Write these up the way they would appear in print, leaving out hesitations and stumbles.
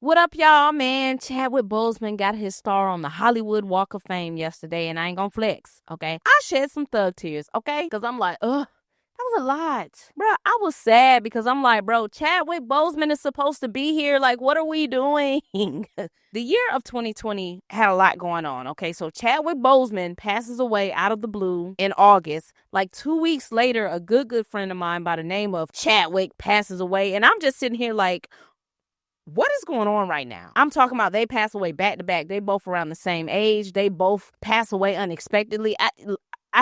What up, y'all? Man, Chadwick Boseman got his star on the Hollywood Walk of Fame yesterday, and I ain't gonna flex, okay? I shed some thug tears, okay? Because I'm like, ugh. That was a lot. Bro, I was sad because I'm like, bro, Chadwick Boseman is supposed to be here. Like, what are we doing? The year of 2020 had a lot going on, okay? So Chadwick Boseman passes away out of the blue in August. Like 2 weeks later, a good friend of mine by the name of Chadwick passes away. And I'm just sitting here like, what is going on right now? I'm talking about they pass away back to back. They both around the same age. They both pass away unexpectedly. I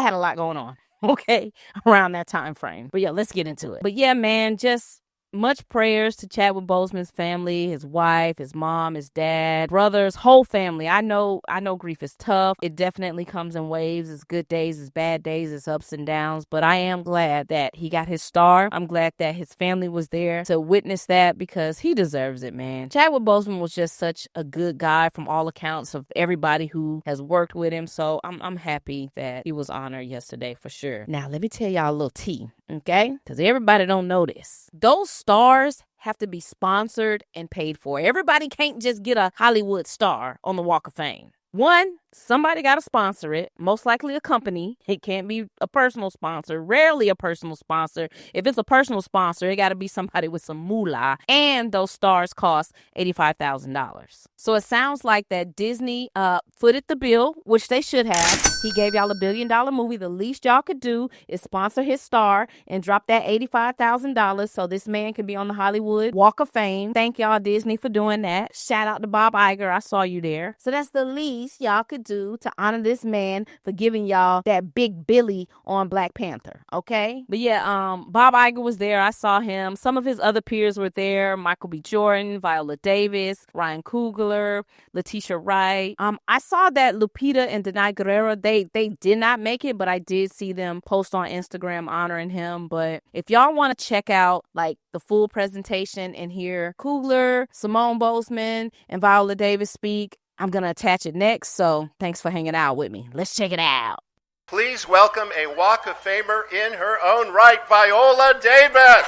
had a lot going on, okay, around that time frame. But yeah, let's get into it. But yeah, man, just much prayers to Chadwick Boseman's family, his wife, his mom, his dad, brothers, whole family. I know grief is tough. It definitely comes in waves. It's good days, it's bad days, it's ups and downs. But I am glad that he got his star. I'm glad that his family was there to witness that because he deserves it, man. Chadwick Boseman was just such a good guy from all accounts of everybody who has worked with him. So I'm happy that he was honored yesterday for sure. Now, let me tell y'all a little tea. Okay? Because everybody don't know this. Those stars have to be sponsored and paid for. Everybody can't just get a Hollywood star on the Walk of Fame. One, somebody got to sponsor it, most likely a company. It can't be a personal sponsor, rarely a personal sponsor. If it's a personal sponsor, it got to be somebody with some moolah. And those stars cost $85,000. So it sounds like that Disney footed the bill, which they should have. He gave y'all $1 billion movie. The least y'all could do is sponsor his star and drop that $85,000 so this man can be on the Hollywood Walk of Fame. Thank y'all, Disney, for doing that. Shout out to Bob Iger. I saw you there. So that's the least y'all could do to honor this man for giving y'all that big Billy on Black Panther, okay? But yeah, Bob Iger was there. I saw him. Some of his other peers were there. Michael B. Jordan, Viola Davis, Ryan Coogler, Letitia Wright. I saw that Lupita and Denai Guerrero, they did not make it, but I did see them post on Instagram honoring him. But if y'all want to check out like the full presentation and hear Coogler, Simone Boseman, and Viola Davis speak, I'm going to attach it next, so thanks for hanging out with me. Let's check it out. Please welcome a Walk of Famer in her own right, Viola Davis.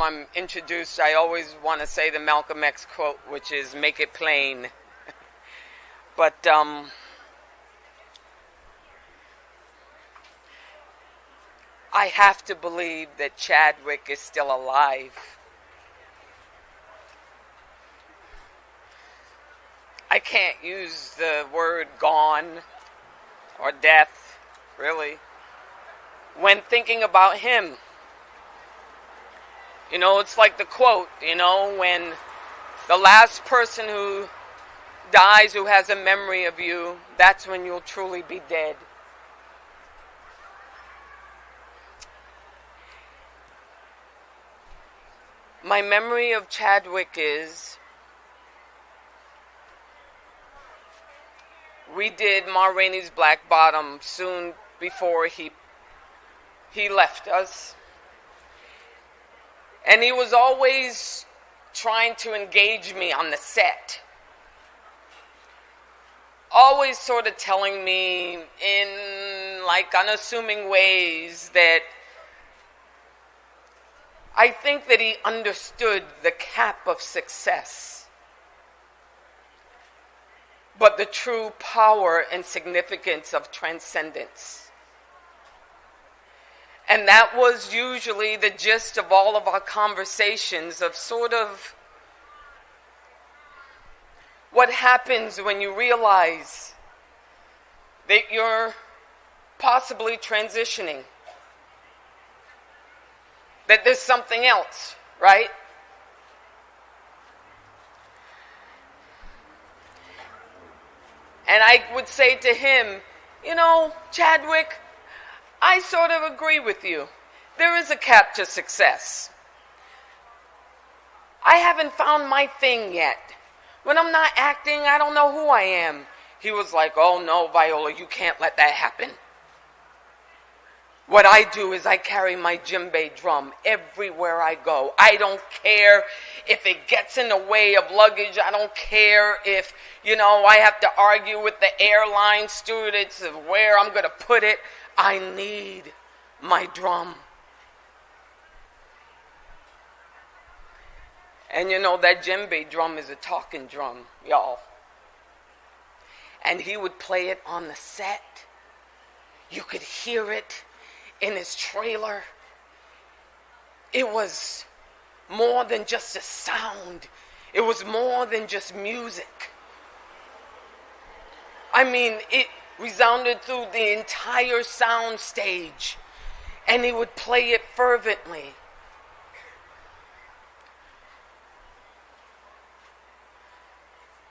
I'm introduced, I always want to say the Malcolm X quote, which is "make it plain." But I have to believe that Chadwick is still alive. I can't use the word gone or death, really, when thinking about him. You know, it's like the quote, you know, when the last person who dies who has a memory of you, that's when you'll truly be dead. My memory of Chadwick is we did Ma Rainey's Black Bottom soon before he left us. And he was always trying to engage me on the set. Always sort of telling me in like unassuming ways that I think that he understood the cap of success, but the true power and significance of transcendence. And that was usually the gist of all of our conversations of sort of what happens when you realize that you're possibly transitioning, that there's something else, right? And I would say to him, you know, Chadwick, I sort of agree with you. There is a cap to success. I haven't found my thing yet. When I'm not acting, I don't know who I am. He was like, oh no, Viola, you can't let that happen. What I do is I carry my djembe drum everywhere I go. I don't care if it gets in the way of luggage. I don't care if, I have to argue with the airline stewardess of where I'm going to put it. I need my drum. And that djembe drum is a talking drum, y'all. And he would play it on the set. You could hear it in his trailer. It was more than just a sound. It was more than just music. I mean, it resounded through the entire sound stage, and he would play it fervently.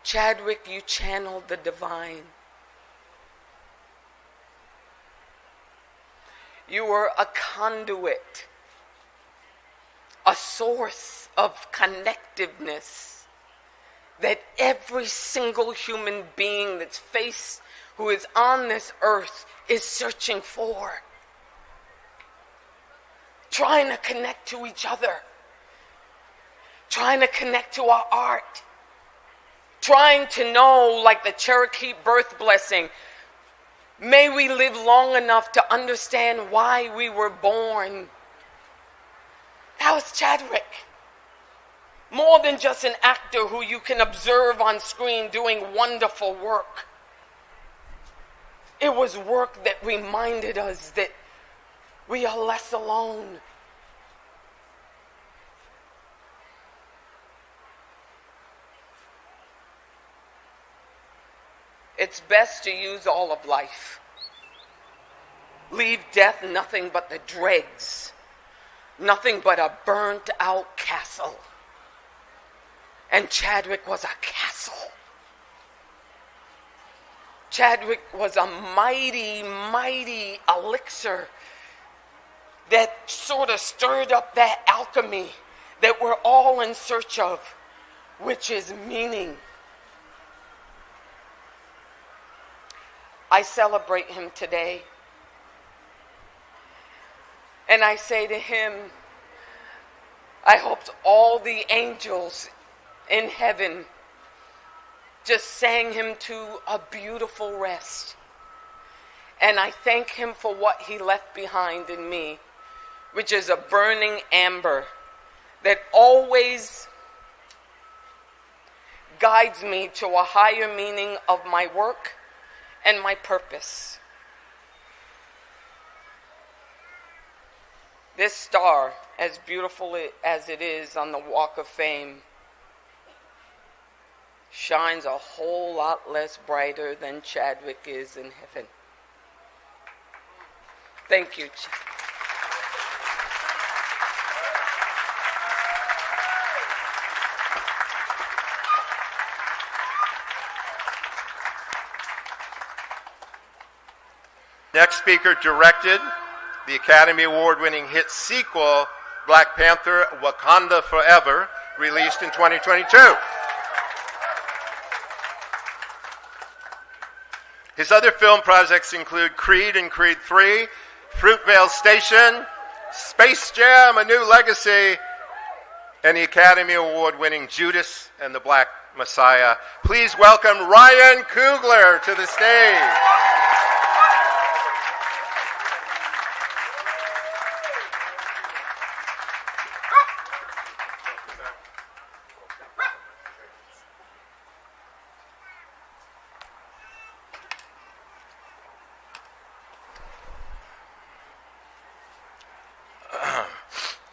Chadwick, you channeled the divine. You were a conduit, a source of connectiveness that every single human being who is on this earth is searching for. Trying to connect to each other. Trying to connect to our art. Trying to know, like the Cherokee birth blessing, may we live long enough to understand why we were born. That was Chadwick. More than just an actor who you can observe on screen doing wonderful work. It was work that reminded us that we are less alone. It's best to use all of life. Leave death nothing but the dregs. Nothing but a burnt out castle. And Chadwick was a castle. Chadwick was a mighty, mighty elixir that sort of stirred up that alchemy that we're all in search of, which is meaning. I celebrate him today. And I say to him, I hope all the angels in heaven just sang him to a beautiful rest. And I thank him for what he left behind in me, which is a burning amber that always guides me to a higher meaning of my work and my purpose. This star, as beautiful as it is on the Walk of Fame, shines a whole lot less brighter than Chadwick is in heaven. Thank you. Next speaker directed the Academy Award-winning hit sequel, Black Panther: Wakanda Forever, released in 2022. His other film projects include Creed and Creed 3, Fruitvale Station, Space Jam: A New Legacy, and the Academy Award-winning Judas and the Black Messiah. Please welcome Ryan Coogler to the stage.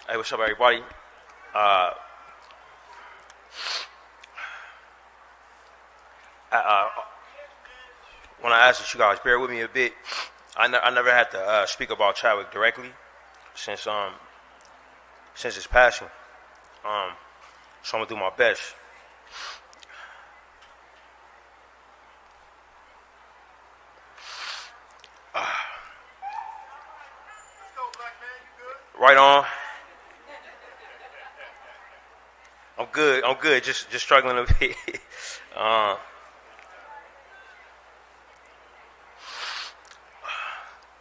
Hey, what's up, everybody? When I ask that you guys bear with me a bit, I never had to speak about Chadwick directly since his passing. So I'm gonna do my best. Right on. I'm good. Just struggling a bit.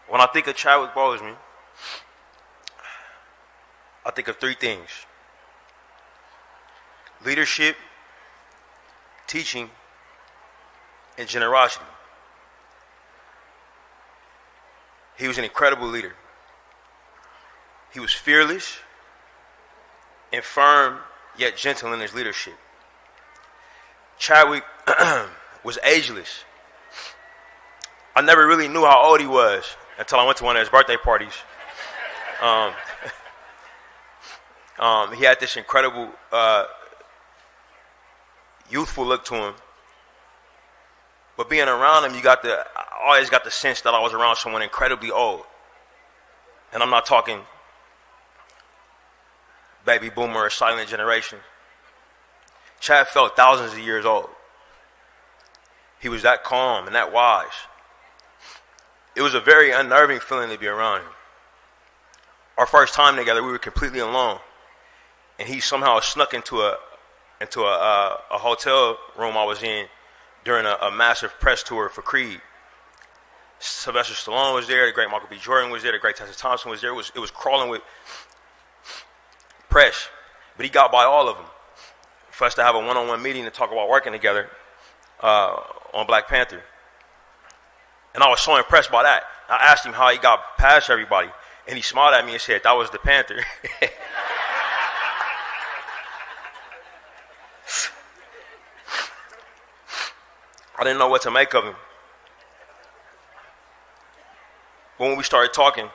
When I think of Chadwick Boseman, I think of three things: leadership, teaching, and generosity. He was an incredible leader. He was fearless and firm, yet gentle in his leadership. Chadwick was ageless. I never really knew how old he was until I went to one of his birthday parties. He had this incredible youthful look to him. But being around him, I always got the sense that I was around someone incredibly old. And I'm not talking baby boomer or silent generation. Chad felt thousands of years old. He was that calm and that wise. It was a very unnerving feeling to be around him. Our first time together, we were completely alone. And he somehow snuck into a hotel room I was in during a massive press tour for Creed. Sylvester Stallone was there, the great Michael B. Jordan was there, the great Tessa Thompson was there. It was crawling with press, but he got by all of them for us to have a one-on-one meeting to talk about working together on Black Panther. And I was so impressed by that. I asked him how he got past everybody, and he smiled at me and said, "That was the Panther." I didn't know what to make of him. But when we started talking,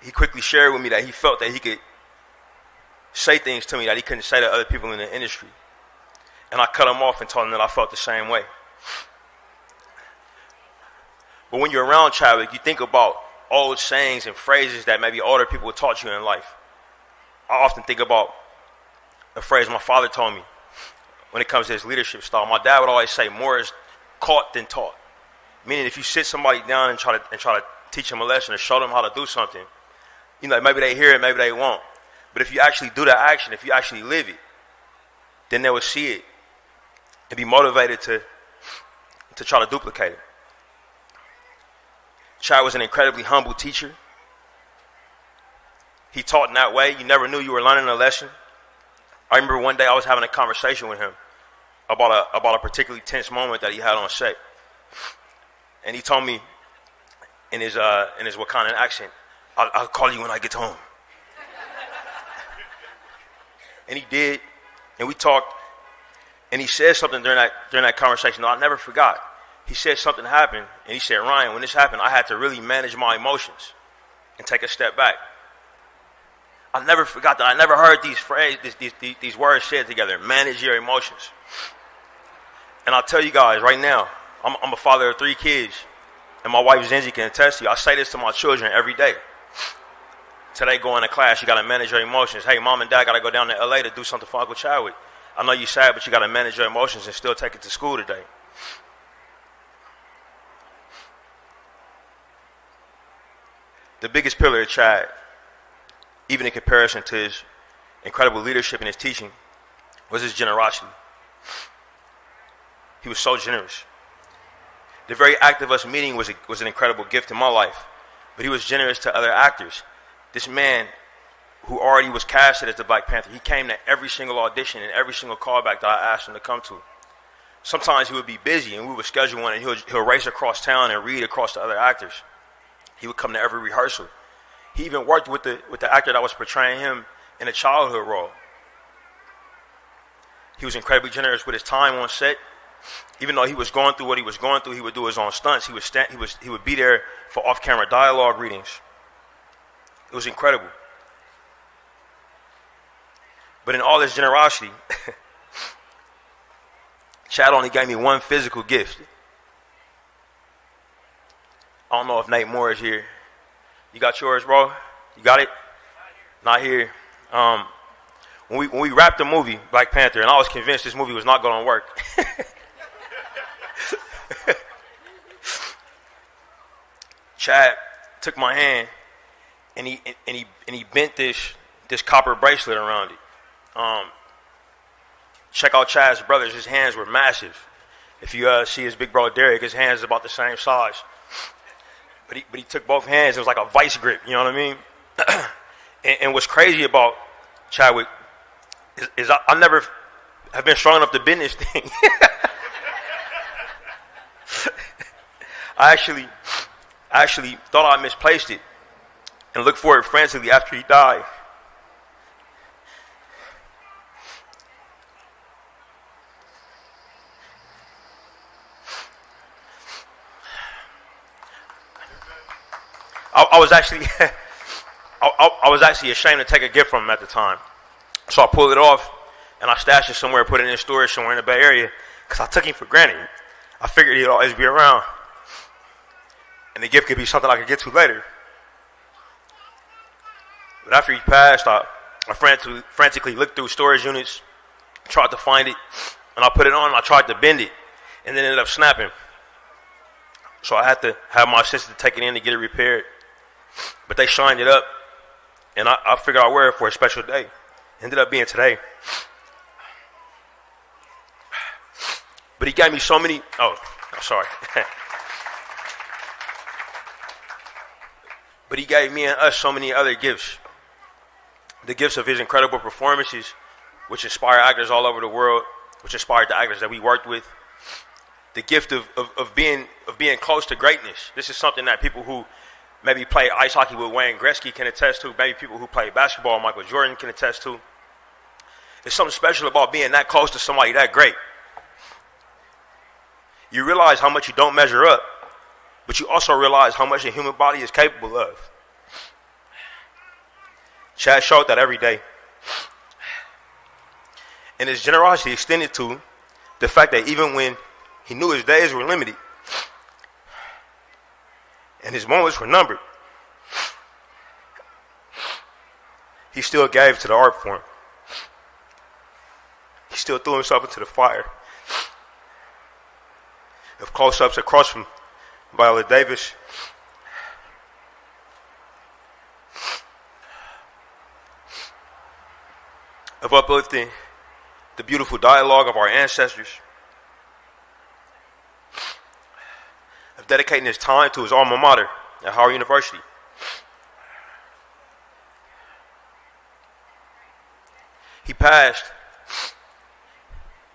he quickly shared with me that he felt that he could say things to me that he couldn't say to other people in the industry. And I cut him off and told him that I felt the same way. But when you're around Chadwick, you think about old sayings and phrases that maybe older people taught you in life. I often think about a phrase my father told me when it comes to his leadership style. My dad would always say, "More is caught than taught." Meaning, if you sit somebody down and try to teach them a lesson or show them how to do something, maybe they hear it, maybe they won't. But if you actually do the action, if you actually live it, then they will see it and be motivated to try to duplicate it. Chad was an incredibly humble teacher. He taught in that way. You never knew you were learning a lesson. I remember one day I was having a conversation with him about a particularly tense moment that he had on set. And he told me in his Wakandan accent, I'll call you when I get home. And he did, and we talked, and he said something during that conversation that I never forgot. He said something happened, and he said, "Ryan, when this happened, I had to really manage my emotions and take a step back." I never forgot that. I never heard these words said together, manage your emotions. And I'll tell you guys right now, I'm a father of 3 kids, and my wife Zenzi can attest to you. I say this to my children every day. Today, going to class, you got to manage your emotions. Hey, mom and dad got to go down to LA to do something for Uncle Chadwick. I know you're sad, but you got to manage your emotions and still take it to school today. The biggest pillar of Chad, even in comparison to his incredible leadership and his teaching, was his generosity. He was so generous. The very act of us meeting was an incredible gift in my life, but he was generous to other actors. This man who already was casted as the Black Panther, he came to every single audition and every single callback that I asked him to come to. Sometimes he would be busy and we would schedule one and he'll race across town and read across to other actors. He would come to every rehearsal. He even worked with the actor that was portraying him in a childhood role. He was incredibly generous with his time on set. Even though he was going through what he was going through, he would do his own stunts. He would be there for off-camera dialogue readings. It was incredible. But in all his generosity, Chad only gave me one physical gift. I don't know if Nate Moore is here. You got yours, bro? You got it? Not here. When we wrapped the movie, Black Panther, and I was convinced this movie was not going to work. Chad took my hand and he bent this copper bracelet around it. Check out Chad's brothers. His hands were massive. If you see his big bro Derek, his hands is about the same size. but he took both hands. It was like a vice grip. You know what I mean? and what's crazy about Chadwick is I never have been strong enough to bend this thing. I actually thought I misplaced it and looked for it frantically after he died. I was actually I was actually ashamed to take a gift from him at the time. So I pulled it off and I stashed it somewhere, put it in storage somewhere in the Bay Area, because I took him for granted. I figured he'd always be around. And the gift could be something I could get to later. But after he passed, I frantically looked through storage units, tried to find it, and I put it on and I tried to bend it, and then it ended up snapping. So I had to have my assistant take it in to get it repaired. But they shined it up, and I figured I'd wear it for a special day. Ended up being today. But he gave me so many, I'm sorry. But he gave me and us so many other gifts. The gifts of his incredible performances, which inspire actors all over the world, which inspired the actors that we worked with. The gift of being close to greatness. This is something that people who maybe play ice hockey with Wayne Gretzky can attest to. Maybe people who play basketball, Michael Jordan, can attest to. There's something special about being that close to somebody that great. You realize how much you don't measure up, but you also realize how much the human body is capable of. Chad showed that every day. And his generosity extended to the fact that even when he knew his days were limited and his moments were numbered, he still gave to the art form. He still threw himself into the fire of close-ups across from Viola Davis, of uplifting the beautiful dialogue of our ancestors, of dedicating his time to his alma mater at Howard University. He passed,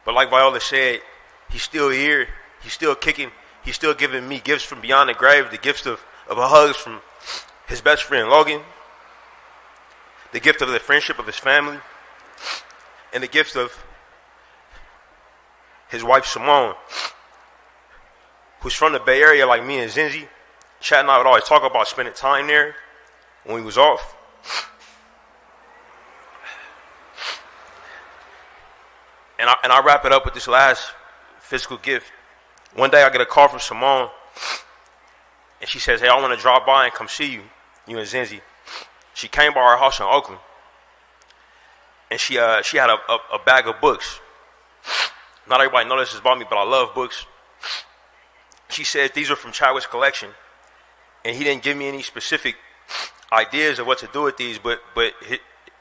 but like Viola said, he's still here, he's still kicking, he's still giving me gifts from beyond the grave, the gifts of hugs from his best friend Logan, the gift of the friendship of his family, and the gift of his wife Simone, who's from the Bay Area like me and Zinzi. Chad and I would always talk about spending time there when we was off. And I wrap it up with this last physical gift. One day I get a call from Simone, and she says, "Hey, I want to drop by and come see you, you and Zinzi." She came by our house in Oakland, and she had a bag of books. Not everybody knows this about me, but I love books. She said these are from Chadwick's collection, and he didn't give me any specific ideas of what to do with these, but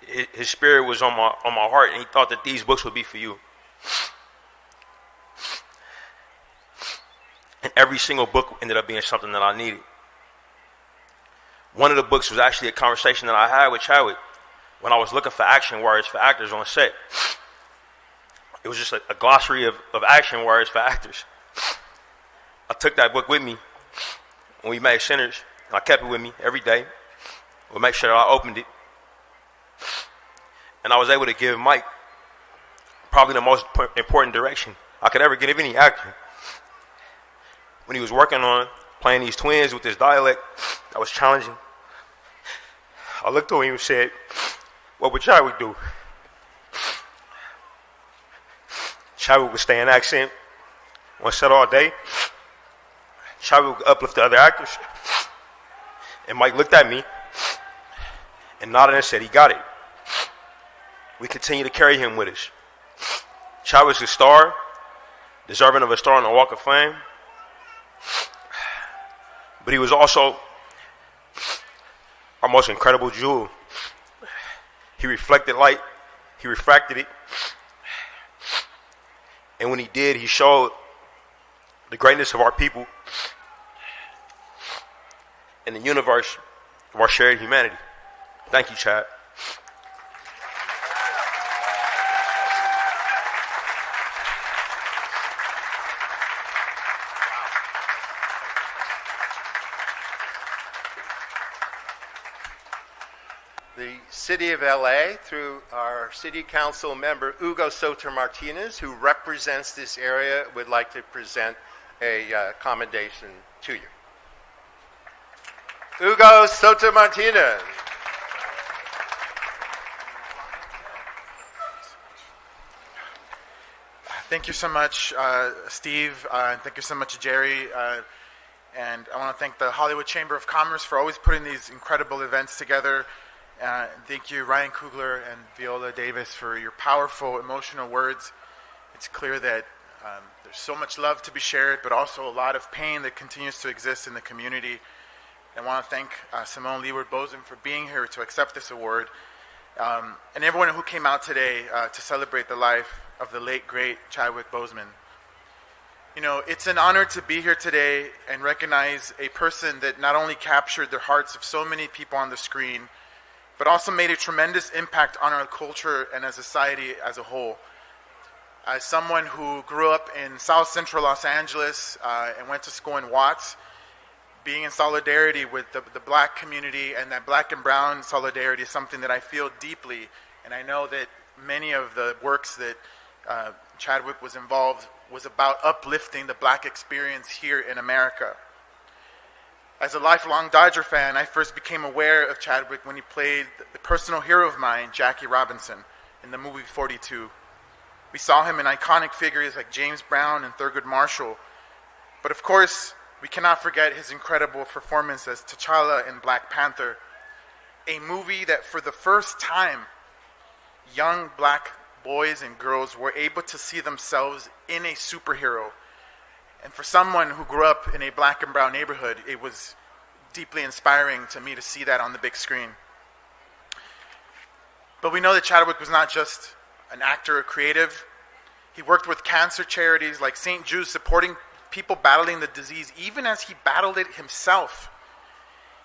his spirit was on my heart, and he thought that these books would be for you. And every single book ended up being something that I needed. One of the books was actually a conversation that I had with Chadwick when I was looking for action words for actors on set. It was just a glossary of action words for actors. I took that book with me when we made Sinners. I kept it with me every day. We'll make sure that I opened it. And I was able to give Mike probably the most important direction I could ever give any actor. When he was working on playing these twins with this dialect that was challenging, I looked at him and said, "What would Chadwick do?" Chadwick would stay in accent on set all day. Chadwick would uplift the other actors. And Mike looked at me and nodded and said, "He got it." We continue to carry him with us. Chadwick's a star, deserving of a star on the Walk of Fame. But he was also our most incredible jewel. He reflected light, he refracted it. And when he did, he showed the greatness of our people. in the universe of our shared humanity. Thank you, Chad. The City of LA, through our City Council member Hugo Soto Martinez, who represents this area, would like to present a commendation to you. Hugo Soto Martinez. Thank you so much, Steve, and thank you so much, Jerry. And I want to thank the Hollywood Chamber of Commerce for always putting these incredible events together. Thank you, Ryan Coogler and Viola Davis, for your powerful, emotional words. It's clear that there's so much love to be shared, but also a lot of pain that continues to exist in the community. I want to thank Simone Boseman for being here to accept this award, and everyone who came out today to celebrate the life of the late, great Chadwick Boseman. You know, it's an honor to be here today and recognize a person that not only captured the hearts of so many people on the screen, but also made a tremendous impact on our culture and as society as a whole. As someone who grew up in South Central Los Angeles and went to school in Watts, being in solidarity with the black community and that black and brown solidarity is something that I feel deeply. And I know that many of the works that Chadwick was involved was about uplifting the black experience here in America. As a lifelong Dodger fan, I first became aware of Chadwick when he played the personal hero of mine, Jackie Robinson, in the movie 42. We saw him in iconic figures like James Brown and Thurgood Marshall. But of course, we cannot forget his incredible performance as T'Challa in Black Panther, a movie that for the first time, young black boys and girls were able to see themselves in a superhero. And for someone who grew up in a black and brown neighborhood, it was deeply inspiring to me to see that on the big screen. But we know that Chadwick was not just an actor or creative. He worked with cancer charities like St. Jude's, supporting people battling the disease, even as he battled it himself.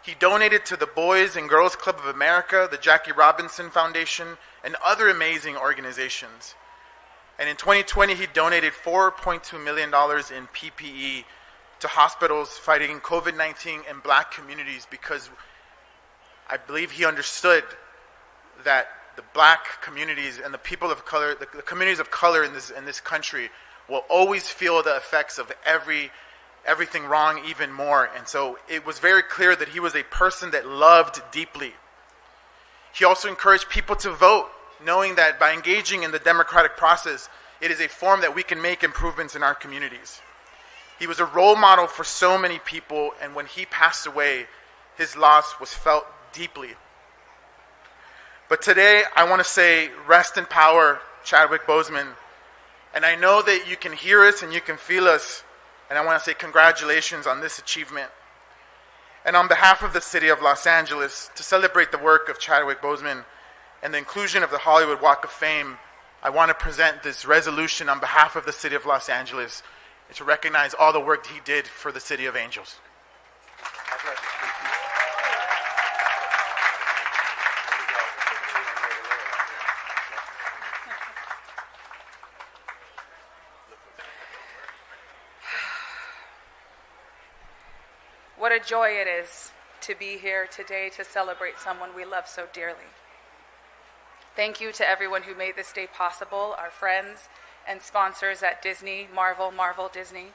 He donated to the Boys and Girls Club of America, the Jackie Robinson Foundation, and other amazing organizations. And in 2020, he donated $4.2 million in PPE to hospitals fighting COVID-19 in black communities, because I believe he understood that the black communities and the people of color, the communities of color in this country, will always feel the effects of everything wrong even more. And so it was very clear that he was a person that loved deeply. He also encouraged people to vote, knowing that by engaging in the democratic process, it is a form that we can make improvements in our communities. He was a role model for so many people, and when he passed away, his loss was felt deeply. But today, I want to say, rest in power, Chadwick Boseman. And I know that you can hear us and you can feel us, and I want to say congratulations on this achievement. And on behalf of the City of Los Angeles, to celebrate the work of Chadwick Boseman and the inclusion of the Hollywood Walk of Fame, I want to present this resolution on behalf of the City of Los Angeles to recognize all the work he did for the City of Angels. What a joy it is to be here today to celebrate someone we love so dearly. Thank you to everyone who made this day possible, our friends and sponsors at Disney, Marvel Disney,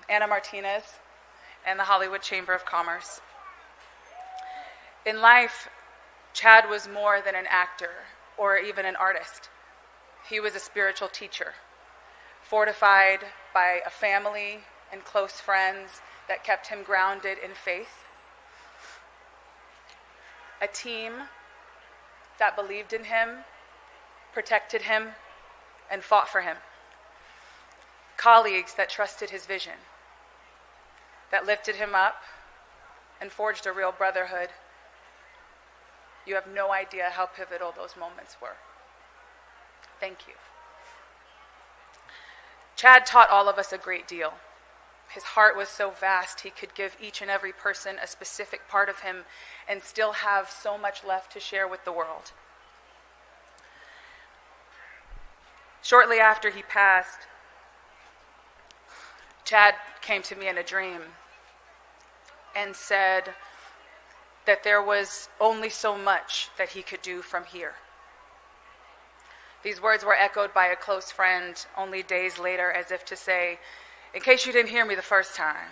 Anna Martinez, and the Hollywood Chamber of Commerce. In life, Chad was more than an actor or even an artist. He was a spiritual teacher, fortified by a family and close friends that kept him grounded in faith, a team that believed in him, protected him, and fought for him, colleagues that trusted his vision, that lifted him up and forged a real brotherhood. You have no idea how pivotal those moments were. Thank you. Chad taught all of us a great deal. His heart was so vast, he could give each and every person a specific part of him and still have so much left to share with the world. Shortly after he passed, Chad came to me in a dream and said that there was only so much that he could do from here. These words were echoed by a close friend only days later, as if to say, in case you didn't hear me the first time.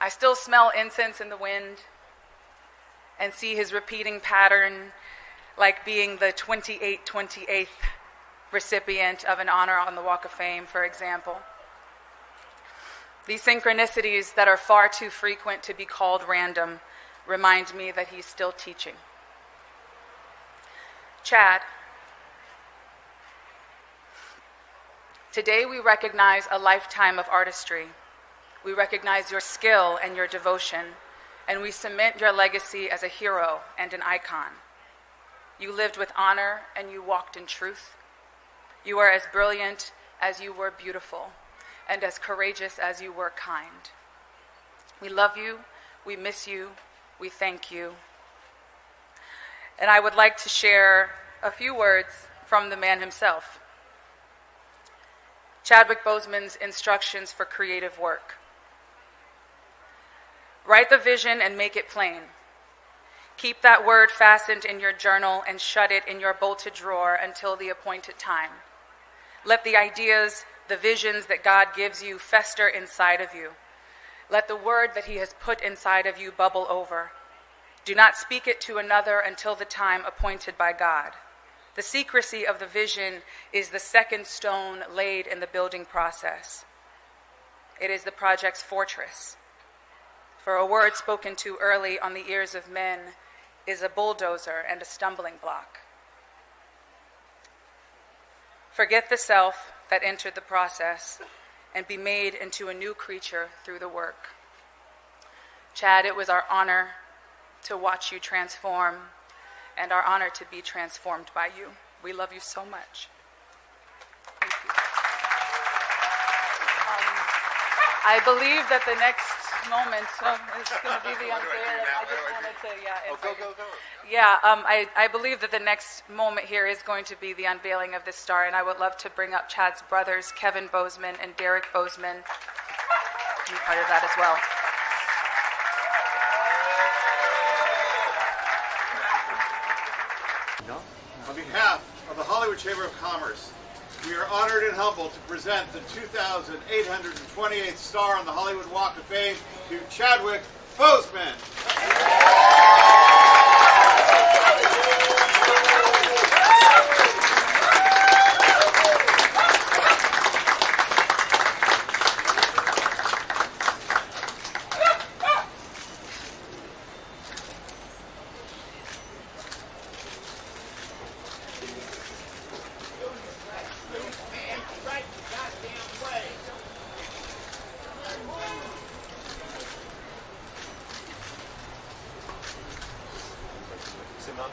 I still smell incense in the wind and see his repeating pattern, like being the 28th recipient of an honor on the Walk of Fame, for example. These synchronicities that are far too frequent to be called random remind me that he's still teaching. Chad, today we recognize a lifetime of artistry. We recognize your skill and your devotion, and we cement your legacy as a hero and an icon. You lived with honor and you walked in truth. You are as brilliant as you were beautiful, and as courageous as you were kind. We love you, we miss you, we thank you. And I would like to share a few words from the man himself. Chadwick Boseman's instructions for creative work. Write the vision and make it plain. Keep that word fastened in your journal and shut it in your bolted drawer until the appointed time. Let the ideas, the visions that God gives you fester inside of you. Let the word that he has put inside of you bubble over. Do not speak it to another until the time appointed by God. The secrecy of the vision is the second stone laid in the building process. It is the project's fortress. For a word spoken too early on the ears of men is a bulldozer and a stumbling block. Forget the self that entered the process and be made into a new creature through the work. Chad, it was our honor to watch you transform and our honor to be transformed by you. We love you so much. Thank you. I believe that the next moment is going to be the unveiling. I just wanted to, I believe that the next moment here is going to be the unveiling of this star, and I would love to bring up Chad's brothers, Kevin Boseman and Derek Boseman, to be part of that as well. On behalf of the Hollywood Chamber of Commerce, we are honored and humbled to present the 2,828th star on the Hollywood Walk of Fame to Chadwick Boseman. Simone.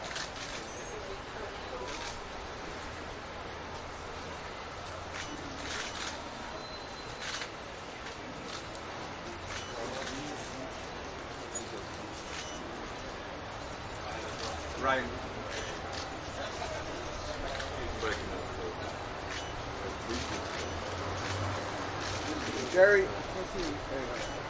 Ryan. Jerry, let's see.